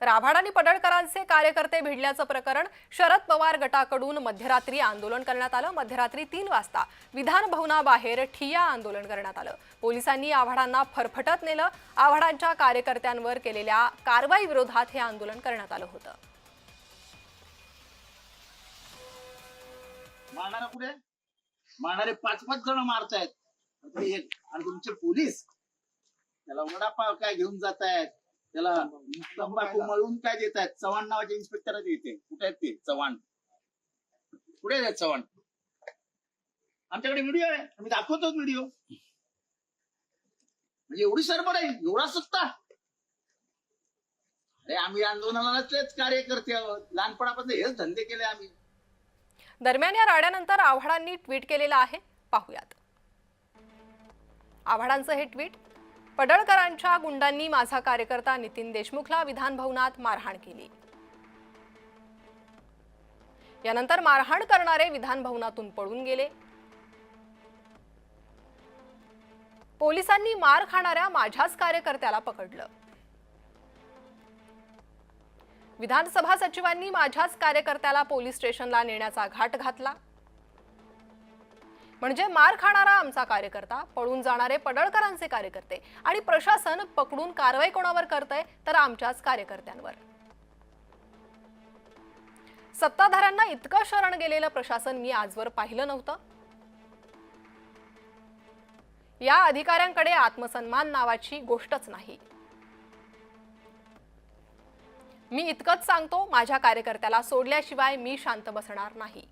तर आव्हाड आणि पडळकरांचे कार्यकर्ते भिडल्याचं प्रकरण शरद पवार गटाकडून मध्यरात्री आंदोलन करण्यात आलं। मध्यरात्री 3 वाजता विधान भवनाबाहेर ठिय्या आंदोलन करण्यात आलं। पोलिसांनी आव्हाडांना फरफटत नेलं। आव्हाडांच्या कार्यकर्त्यांवर केलेल्या कारवाई विरोधात हे आंदोलन करण्यात आलं होतं। मारणारा पुढे मारणारे 5-5 जण मारतायत आणि तुमचे पोलीस त्याला वडापाव काय घेऊन जातायत, त्याला तंबाखू मळून काय देतायत। चव्हाण नावाचे इन्स्पेक्टर येते, कुठे आहेत ते चव्हाण? कुठे आहेत चव्हाण? आमच्याकडे व्हिडिओ आहे, आम्ही दाखवतो व्हिडिओ। म्हणजे एवढी सरबर आहे, एवढा सत्ता। अरे आम्ही आंदोलनालाच कार्यकर्ते आहोत, लहानपणापासून हेच धंदे केले आम्ही। दरम्यान या राड्यानंतर आव्हाडांनी ट्विट केलेलं आहे, पाहूयात। आव्हाडांचं हे ट्विट: पडळकरांच्या गुंडांनी माझा कार्यकर्ता नितीन देशमुखला विधान भवनात मारहाण केली। यानंतर मारहाण करणारे विधान भवनातून पळून गेले। पोलिसांनी मार खाणाऱ्या माझ्याच कार्यकर्त्याला पकडलं। विधानसभा सचिवांनी माझ्याच कार्यकर्त्याला पोलीस स्टेशनला नेण्याचा घाट घातला। म्हणजे मार खाणारा आमचा कार्यकर्ता, पळून जाणारे पडळकरांचे कार्यकर्ते आणि प्रशासन पकडून कारवाई कोणावर करतंय तर आमच्याच कार्यकर्त्यांवर। सत्ताधाऱ्यांना इतकं शरण गेलेलं प्रशासन मी आजवर पाहिलं नव्हतं। या अधिकाऱ्यांकडे आत्मसन्मान नावाची गोष्टच नाही। मी इतकंच सांगतो, माझ्या कार्यकर्त्याला सोडल्याशिवाय मी शांत बसणार नाही।